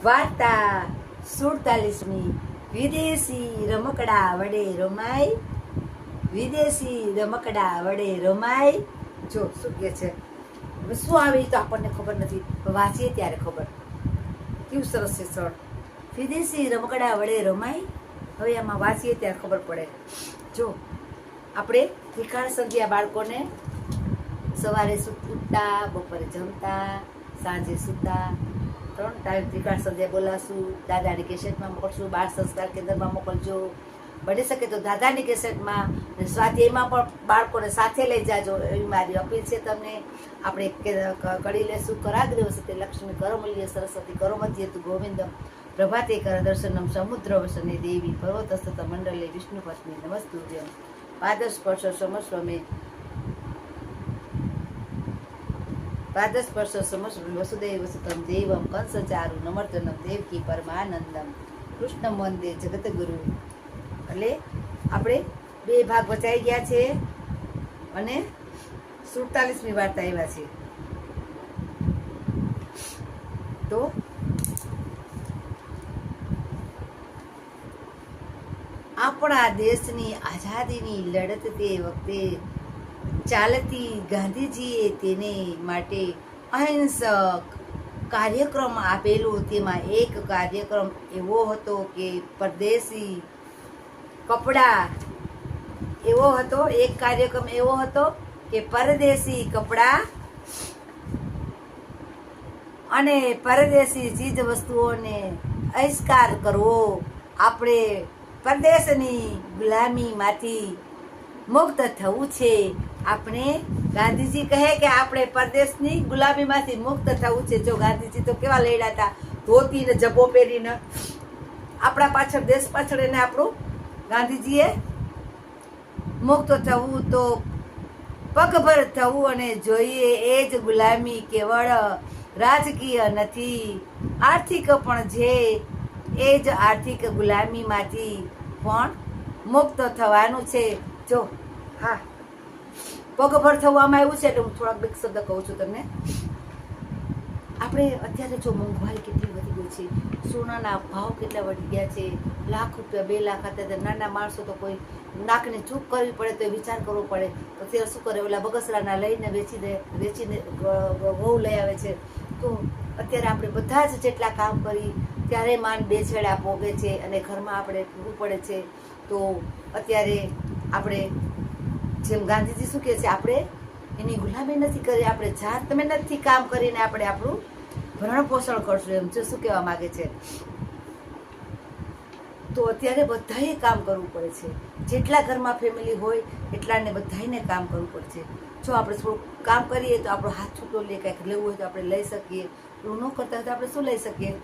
વાર્તા 47મી વિદેશી રમકડા વડે રમાય. વિદેશી રમકડા વડે રમાય. જો શું કે છે, શું આવે તો આપણને ખબર નથી, વાંચીએ ત્યારે ખબર. કેવું સરસ છે સર. વિદેશી રમકડા વડે રમાય. હવે આમાં વાંચીએ ત્યારે ખબર પડે. જો આપણે ત્રિકાળ સંધ્યા બાળકોને સવારે ઉઠતા, બપોરે જમતા, સાંજે સૂતા, 3 ટાઈમ ત્રિકાળ સંધ્યા બોલાશું. દાદાની કેસેટમાં મોકલશું, બાળ સંસ્કાર કેન્દ્રમાં મોકલજો. બની શકે તો દાદાની કેસેટમાં, સ્વાધ્યાયમાં પણ બાળકોને સાથે લઈ જાજો, એવી મારી અપીલ છે તમને. આપણે કરી લેશું. કરાગ્રે વસતે લક્ષ્મી કરમલ્ય સરસ્વતી કરોમધ્ય તુ ગોવિંદમ પ્રભાતે કર દર્શનમ સમુદ્ર વસને દેવી પર્વતસ્થ મંડલે વિષ્ણુ પત્ની નમસ્તુભ્યમ પાદસ્પર્શ સમસ્વમે પાદસ્પર્શ સમસ્વ વસુદેવ વસુતમ દેવમ કંસચારુ નમર્તનમ દેવકી પરમાનંદમ કૃષ્ણ વંદે જગતગુરુ. એટલે આપણે 2 ભાગ બચાઈ ગયા છે અને 47મી વાર્તા આવ્યા છે. તો આપણા દેશની આઝાદીની લડત તે વખતે ચાલતી ગાંધીજીએ તેને માટે અહિંસક કાર્યક્રમ આપેલો. તેમાં એક કાર્યક્રમ એવો હતો કે પરદેશી કપડાં કે પરદેશી કપડાં અને પરદેશી ચીજ વસ્તુઓને બહિષ્કાર કરવો. આપણે પરદેશની ગુલામીમાંથી મુક્ત થવું છે. આપણે ગાંધીજી કહે કે આપણે પરદેશની ગુલામીમાંથી મુક્ત થવું છે. જો ગાંધીજી તો કેવા લડ્યા હતા, ધોતી ને જબ્બો પહેરીને. આપણા પાછળ, દેશ પાછળ એને આપણું ગાંધીજીએ મુક્ત થવું, તો પગભર થવું અને જોઈએ એ જ ગુલામી કેવળ રાજકીય નથી, આર્થિક પણ છે. એ જ આર્થિક ગુલામીમાંથી પણ મુક્ત થવાનું છે. જો હા, પગભર થવામાં આવ્યું છે એટલે હું થોડાક 2 શબ્દ કહું છું તમને. આપણે અત્યારે જો મોંઘવારી કેટલી વધી ગઈ છે, સોનાના ભાવ કેટલા વધી ગયા છે, લાખ રૂપિયા 2 લાખ હતા. નાના માણસો તો કોઈ નાકને ચૂક કરવી પડે તો વિચાર કરવો પડે. તો ત્યારે શું કરે, ઓલા બગસરાના લઈને વેચીને ઘઉં લઈ આવે છે. તો અત્યારે આપણે બધા જ જેટલા કામ કરી ત્યારે માન 2 છેડા પોગે છે અને ઘરમાં આપણે પૂરું પડે છે. તો અત્યારે આપણે જેમ ગાંધીજી શું કહે છે, આપણે એની ગુલામી નથી કરી, આપણે જાત મહેનતથી કામ કરીને આપણે આપણું ભરણ પોષણ કરશું. એમ છે શું કહેવા માંગે છે. તો અત્યારે બધાએ કામ કરવું પડે છે. જેટલા ઘરમાં ફેમિલી હોય એટલાને બધાને કામ કરવું પડે છે. જો આપણે થોડું કામ કરીએ તો આપણો હાથ છૂટો લે, કંઈક લેવું હોય તો આપણે લઈ શકીએ. એવું ન કરતા હોય તો આપણે શું લઈ શકીએ.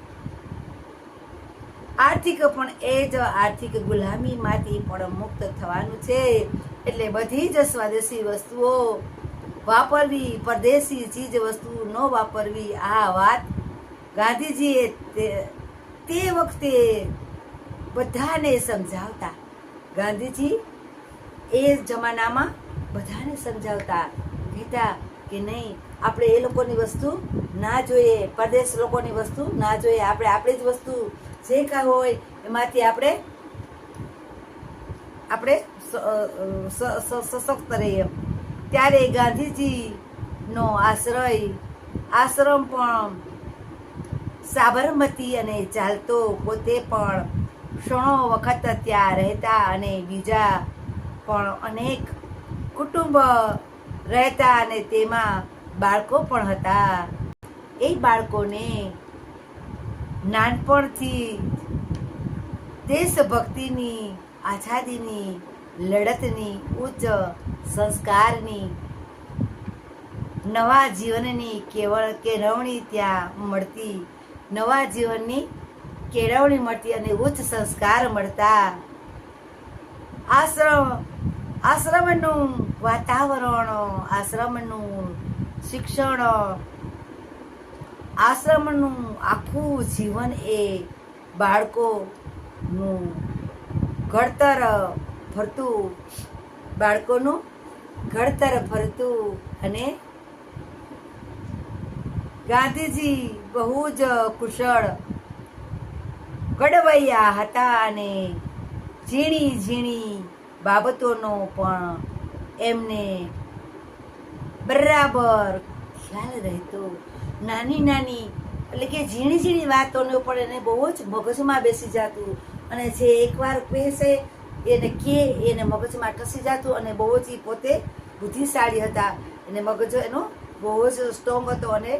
આર્થિક પણ એ જ આર્થિક ગુલામીમાંથી પણ મુક્ત થવાનું છે. એટલે બધી જ સ્વદેશી વસ્તુઓ વાપરવી, પરદેશી ચીજ વસ્તુ ન વાપરવી. આ વાત ગાંધીજીએ તે વખતે બધાને સમજાવતા. ગાંધીજી એ જમાનામાં બધાને સમજાવતા, કહેતા કે નહીં, આપણે એ લોકોની વસ્તુ ના જોઈએ, પરદેશ લોકોની વસ્તુ ના જોઈએ. આપણે આપણી જ વસ્તુ જે કાંઈ હોય એમાંથી આપણે સશક્ત રહીએ. ત્યારે ગાંધીજીનો આશ્રમ પણ સાબરમતી અને ચાલતો. પોતે પણ ક્ષણો વખત ત્યાં રહેતા અને બીજા પણ અનેક કુટુંબ રહેતા અને તેમાં બાળકો પણ હતા. એ બાળકોને નાનપણથી દેશભક્તિની, આઝાદીની લડતની, ઉચ્ચ સંસ્કારની, નવા જીવનની કેળવણી ત્યાં મળતી. નવા જીવનની કેળવણી મળતી અને ઉચ્ચ સંસ્કાર મળતા. આશ્રમનું વાતાવરણ, આશ્રમનું શિક્ષણ, આશ્રમનું આખું જીવન એ બાળકોનું ઘડતર ફરતું. અને ગાંધીજી બહુ જ કુશળ ઘડવૈયા હતા અને ઝીણી ઝીણી બાબતોનો પણ એમને બરાબર ખ્યાલ રહેતો. નાની નાની એટલે કે ઝીણી ઝીણી વાતોનો પણ એને બહુ જ મગજમાં બેસી જતું, અને જે એકવાર કહેશે એને એને મગજમાં ટસી જતું, અને બહુ જ પોતે બુદ્ધિશાળી હતા. એને મગજ એનો બહુ જ સ્ટ્રોંગ હતો. અને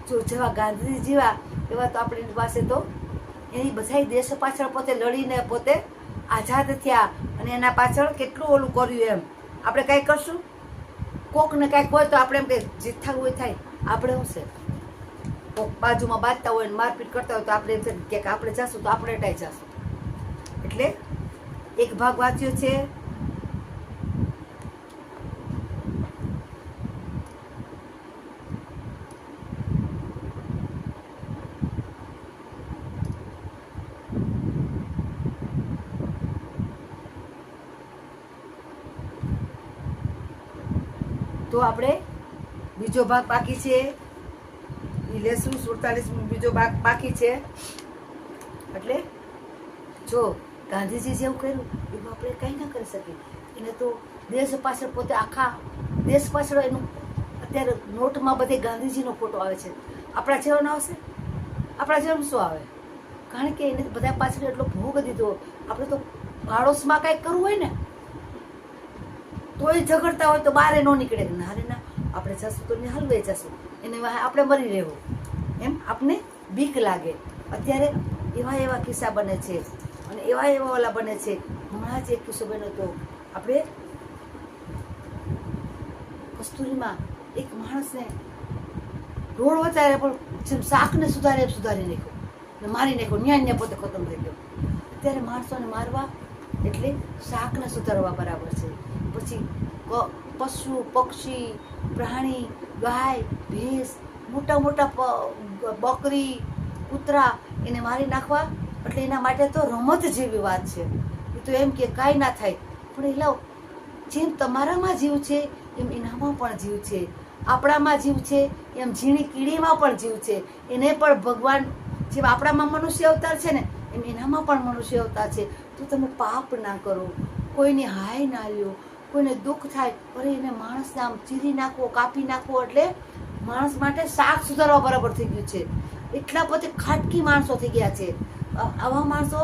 જો જેવા ગાંધીજી જેવા એવા તો આપણી પાસે તો એની બધા દેશ પાછળ પોતે લડીને પોતે આઝાદ થયા, અને એના પાછળ કેટલું ઓલું કર્યું. એમ આપણે કાંઈ કરશું, કોકને કાંઈક હોય તો આપણે એમ કે જીત થવું હોય થાય, આપણે શું છે કોક બાજુમાં બાંધતા હોય ને મારપીટ કરતા હોય તો આપણે એમ છે કે આપણે જાશું તો આપણે ટાઈ જાશું. એટલે એક ભાગ વાંચ્યો છે તો આપણે બીજો ભાગ બાકી છે એ લેશું. 47 બીજો ભાગ બાકી છે. એટલે જો ગાંધીજી જેવું કર્યું એવું આપણે કંઈ ના કરી શકીએ. એને તો દેશ પાછળ પોતે આખા દેશ પાછળ એનું અત્યારે નોટમાં બધે ગાંધીજીનો ફોટો આવે છે. આપણા જેવાનો આવશે? આપણા જેવાનું શું આવે? કારણ કે એને બધા પાછળ એટલો ભોગ દીધો. આપણે તો પાડોશમાં કાંઈક કરવું હોય ને તોય ઝઘડતા હોય તો બારે ન નીકળે. ના રે ના, આપણે જશું તો હલવે જશું, એને આપણે મરી રહેવું એમ આપને બીક લાગે. અત્યારે એવા એવા કિસ્સા બને છે અને એવા એવા ઓલા બને છે. હમણાં જ એક કિસ્સો બન્યો હતો આપણે કસ્તુરીમાં. એક માણસને રોડ વચારે પણ જેમ શાકને સુધારે એમ સુધારી નાખ્યો ને મારી નાખ્યો. ન્યાય પોતે ખતમ થઈ ગયો. અત્યારે માણસોને મારવા એટલે શાકને સુધારવા બરાબર છે. પછી પશુ પક્ષી પ્રાણી ગાય ભેંસ મોટા મોટા બકરી કૂતરા એને મારી નાખવા એટલે એના માટે તો રમત જેવી વાત છે. એ તો એમ કે કાંઈ ના થાય. પણ એ લાવ, જેમ તમારામાં જીવ છે એમ એનામાં પણ જીવ છે, આપણામાં જીવ છે એમ ઝીણી કીડીમાં પણ જીવ છે. એને પણ ભગવાન જેમ આપણામાં મનુષ્ય અવતાર છે ને એમ એનામાં પણ મનુષ્ય અવતાર છે. તો તમે પાપ ના કરો, કોઈની હાય ના લ્યો, કોઈને દુઃખ થાય અરે એને માણસને આમ ચીરી નાખવો કાપી નાખવો એટલે માણસ માટે શાક સુધારવા બરાબર થઈ ગયું છે. એટલા પોતે ખાટકી માણસો થઈ ગયા છે. આવા માણસો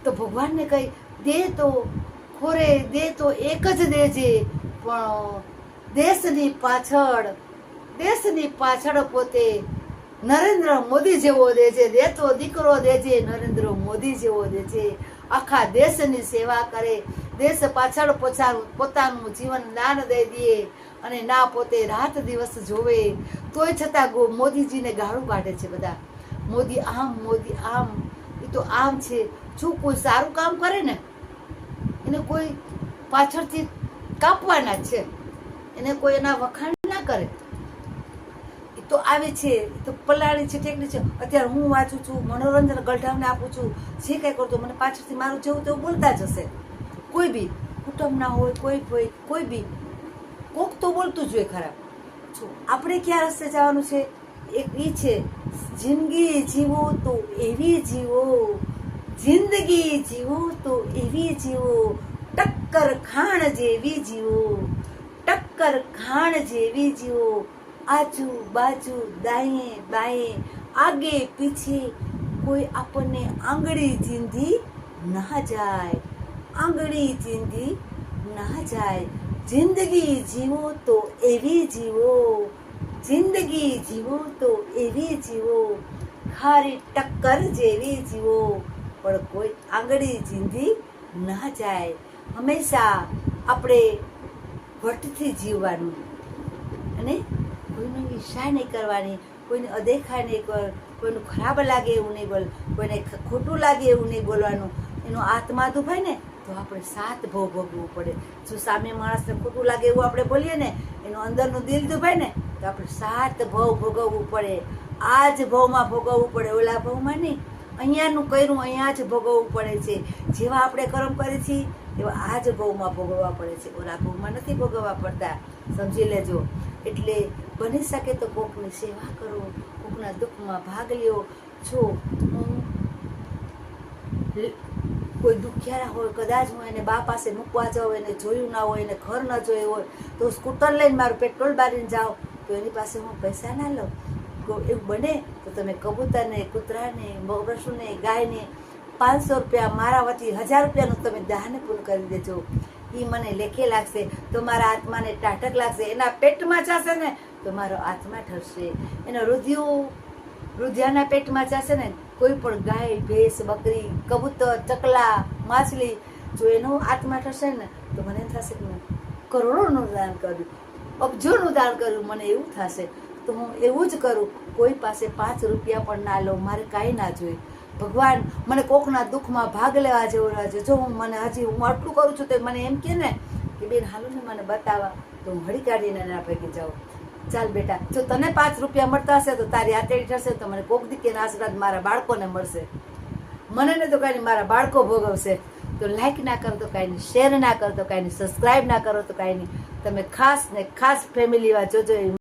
તો ભગવાનને કહી દે તો ખોરે દે તો એક જ દેજે, પણ દેશની પાછળ પોતે નરેન્દ્ર મોદી જેવો દેજે. દેતો દીકરો દેજે, નરેન્દ્ર મોદી જેવો દેજે. આખા દેશની સેવા કરે, દેશ પાછળ પોતાનું જીવન દાન દઈ દે અને ના પોતે રાત દિવસ જોવે. તોય છતાં મોદીજીને ગાળું કાઢે છે બધા. મોદી આમ, એ તો આમ છે. જો કોઈ સારું કામ કરે ને એને કોઈ પાછળથી કાપવાના જ છે, એને કોઈ એના વખાણ ના કરે. એ તો આવે છે, તો પલાળી છે, ટેકડી છે. અત્યારે હું વાંચું છું, મનોરંજન ગઢાવને આપું છું, જે કંઈ કરતો મને પાછળથી મારું જેવું તેવું બોલતા જ હશે. કોઈ બી કુટુંબના હોય કોઈ બી કોક તો બોલતું જ હોય ખરાબ. જો આપણે ક્યાં રસ્તે જવાનું છે એક એ છે, જિંદગી જીવો તો એવી જીવો, જિંદગી જીવો તો એવી જીવો, ટક્કર ખાણ જેવી જીવો, ટક્કર ખાણ જેવી જીવો. આજુ બાજુ દાયે બાયે આગે પીછે કોઈ આપણને આંગળી ચીંધી ના જાય, આંગળી ચીંધી ના જાય. જિંદગી જીવો તો એવી જીવો, જિંદગી જીવો તો એવી જીવો, ખારી ટક્કર જેવી જીવો, પણ કોઈ આંગળી ચીંધી ના જાય. હંમેશા આપણે વટથી જીવવાનું અને કોઈની ઈર્ષા નહીં કરવાની, કોઈને અદેખા નહીં કર, કોઈનું ખરાબ લાગે એવું નહીં બોલ, કોઈને ખોટું લાગે એવું નહીં બોલવાનું. એનો આત્મા દુભાય ને તો આપણે 7 ભવ ભોગવવું પડે. જો સામે માણસને ખોટું લાગે એવું આપણે બોલીએ ને, એનું અંદરનું દિલ દુભાય ને તો આપણે 7 ભવ ભોગવવું પડે. આ જ ભવમાં ભોગવવું પડે, ઓલા ભવમાં નહીં. અહીંયાનું કર્યું અહીંયા જ ભોગવવું પડે છે. જેવા આપણે કર્મ કરીએ છીએ એવા આ જ ભવમાં ભોગવવા પડે છે, ઓલા ભવમાં નથી ભોગવવા પડતા. સમજી લેજો. એટલે બની શકે તો કોકની સેવા કરો, કોકના દુઃખમાં ભાગ લ્યો. જો હું કોઈ દુખિયારા હોય, કદાચ હું એને બા પાસે મૂકવા જાઉં, એને જોયું ના હોય, એને ઘર ન જોયું હોય, તો સ્કૂટર લઈને મારું પેટ્રોલ બારીને જાઉં તો એની પાસે હું પૈસા ના લઉં. એવું બને તો તમે કબૂતરને, કૂતરાને, મોરસુને, ગાયને 500 રૂપિયા મારા વતી 1000 રૂપિયાનું તમે દાન પૂરું કરી દેજો. એ મને લેખે લાગશે તો મારા આત્માને ટાટક લાગશે. એના પેટમાં જશે ને તો મારો આત્મા ઠરશે. એના રુધિયાના પેટમાં જશે ને, કોઈ પણ ગાય, ભેંસ, બકરી, કબૂતર, ચકલા, માછલી, જો એનો આત્મા ઠરશે ને તો મને એમ થશે કે મેં કરોડોનું દાન કર્યું, અબજોનું દાન કર્યું. મને એવું થશે તો હું એવું જ કરું. કોઈ પાસે 5 રૂપિયા પણ ના લઉં, મારે કાંઈ ના જોઈએ. ભગવાન મને કોકના દુઃખમાં ભાગ લેવા જેવું રહે છે. જો હું આટલું કરું છું તો મને એમ કે ને કે બેન હાલો ને મને બતાવવા, તો હું હળી કાઢીને એના પૈકી જાઉં. ચાલ બેટા, જો તને 5 રૂપિયા મળતા હશે તો તારી આતેડી થશે તો મને કોક દીકે આશીર્વાદ મારા બાળકોને મળશે. મને ને તો કાંઈ નહીં, મારા બાળકો ભોગવશે. તો લાઈક ના કરો તો કાંઈ નહીં, શેર ના કરો તો કાંઈ નહીં, સબસ્ક્રાઈબ ના કરો તો કાંઈ નહીં. તમે ખાસ ને ખાસ ફેમિલીમાં જોજો.